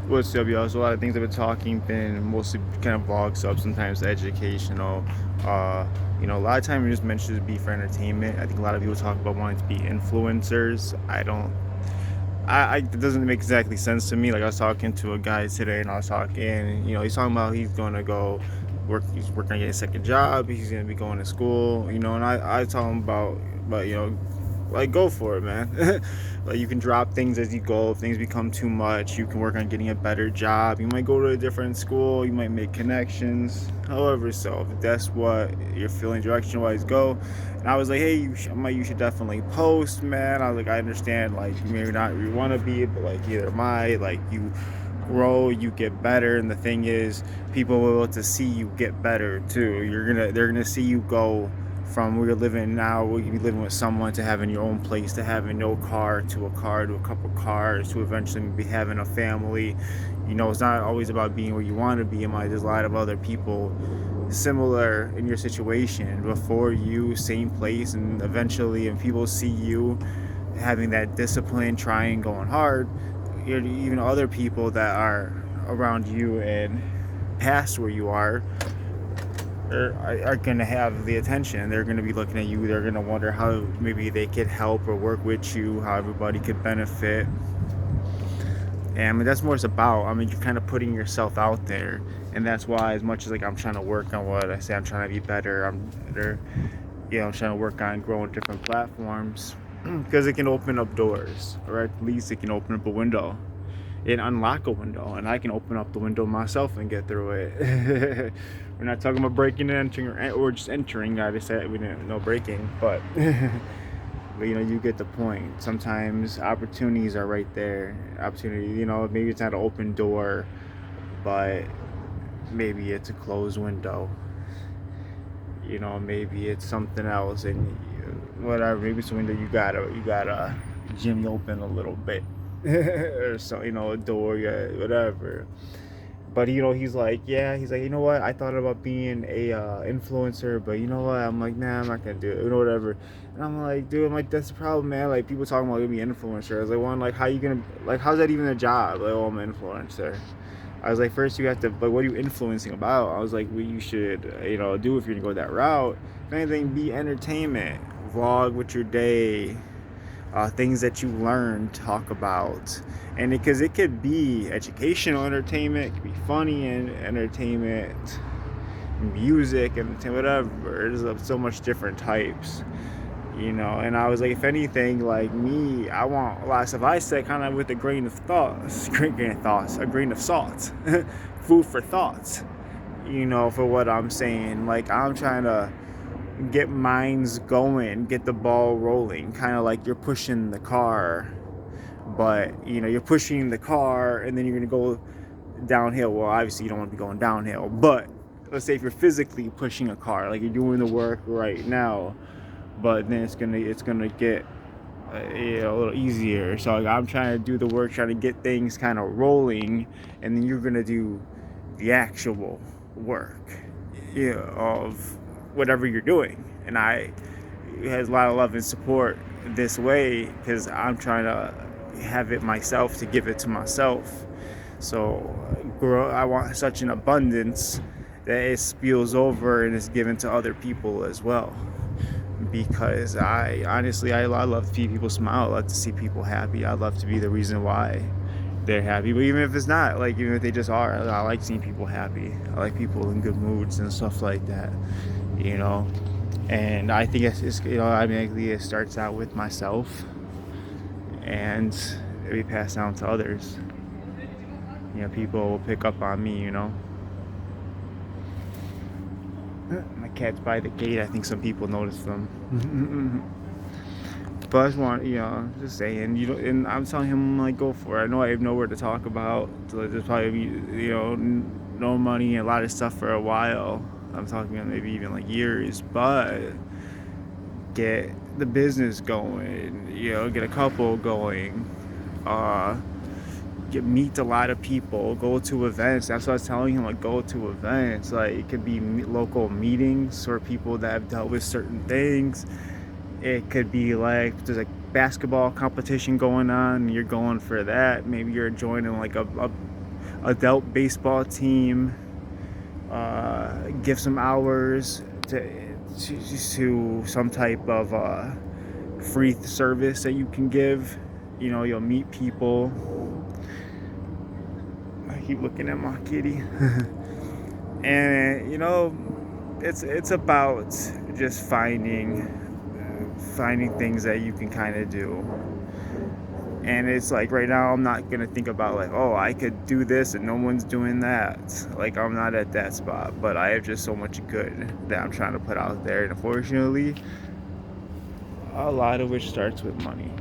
What's up, y'all? So a lot of things I've been talking been mostly kind of vlog stuff, sometimes educational. Uh, a lot of times we just mentioned to be for entertainment. I think a lot of people talk about wanting to be influencers. I don't. It doesn't make exactly sense to me. Like I was talking to a guy today, and I was talking. He's talking about he's gonna go work. He's working on getting a second job. He's gonna be going to school. And I tell him about like go for it, man. Like you can drop things as you go. If things become too much, you can work on getting a better job. You might go to a different school. You might make connections. However, so if that's what you're feeling direction wise, go. And I was like, hey, you should definitely post, man. I was like, I understand, like you maybe not you want to be, but like either am I. Like you grow, you get better, and the thing is, people will be able to see you get better too. They're gonna see you go from where you're living now, where you be living with someone, to having your own place, to having no car, to a car, to a couple cars, to eventually be having a family. It's not always about being where you want to be. There's a lot of other people similar in your situation before you, same place, and eventually, and people see you having that discipline, trying, going hard. Even other people that are around you and past where you are going to have the attention. They're going to be looking at you. They're going to wonder how maybe they could help or work with you, how everybody could benefit. And that's more it's about. You're kind of putting yourself out there, and that's why, as much as like I'm trying to work on what I say, I'm trying to be better. I'm better. I'm trying to work on growing different platforms because it can open up doors, or at least it can open up a window and unlock a window, and I can open up the window myself and get through it. We're not talking about breaking and entering, or just entering. I just said we didn't know breaking, but but you get the point. Sometimes opportunities are right there. Maybe it's not an open door, but maybe it's a closed window. Maybe it's something else, and whatever. Maybe it's a window you gotta jimmy open a little bit. Or so, a door, yeah, whatever. But he's like, what, I thought about being a influencer, but you know what, I'm like, nah, I'm not gonna do it, whatever. And I'm like, dude, I'm like, that's the problem, man. Like, people talking about being an influencer. I was like, one, like, how you gonna, like, how's that even a job? Like, oh, I'm an influencer. I was like, first you have to, like, what are you influencing about? I was like, what you should, do if you're gonna go that route, if anything, be entertainment. Vlog with your day, things that you learn, talk about. And because it could be educational entertainment, it could be funny and entertainment, music and whatever. There's so much different types. And I was like, if anything, like me, I want a lot of stuff I said kind of with a grain of thoughts, a grain of salt, food for thoughts, for what I'm saying. Like, I'm trying to get minds going, get the ball rolling, kind of like you're pushing the car, but you're pushing the car and then you're going to go downhill. Well, obviously you don't want to be going downhill, but let's say if you're physically pushing a car, like you're doing the work right now, but then it's gonna get a little easier. So like, I'm trying to do the work, trying to get things kind of rolling, and then you're gonna do the actual work, of whatever you're doing. And I has a lot of love and support this way because I'm trying to have it myself to give it to myself. So I want such an abundance that it spills over and is given to other people as well. Because I honestly, I love to see people smile. I love to see people happy. I love to be the reason why they're happy. But even if it's not, like, even if they just are, I like seeing people happy. I like people in good moods and stuff like that, And I think it's automatically it starts out with myself, and it be passed down to others. People will pick up on me. My cat's by the gate. I think some people noticed them. But I just want, just saying, and I'm telling him, like, go for it. I know I have nowhere to talk about. So there's probably be, no money and a lot of stuff for a while. I'm talking about maybe even like years, but get the business going, get a couple going, meet a lot of people, go to events. That's what I was telling him, like, go to events. Like, it could be local meetings for people that have dealt with certain things. It could be like there's a basketball competition going on, you're going for that. Maybe you're joining like a adult baseball team, give some hours to some type of free service that you can give. You know, you'll meet people. I keep looking at my kitty. And you know, it's about just finding things that you can kind of do. And it's like right now I'm not gonna think about like, oh, I could do this and no one's doing that. Like, I'm not at that spot, but I have just so much good that I'm trying to put out there, and unfortunately a lot of which starts with money.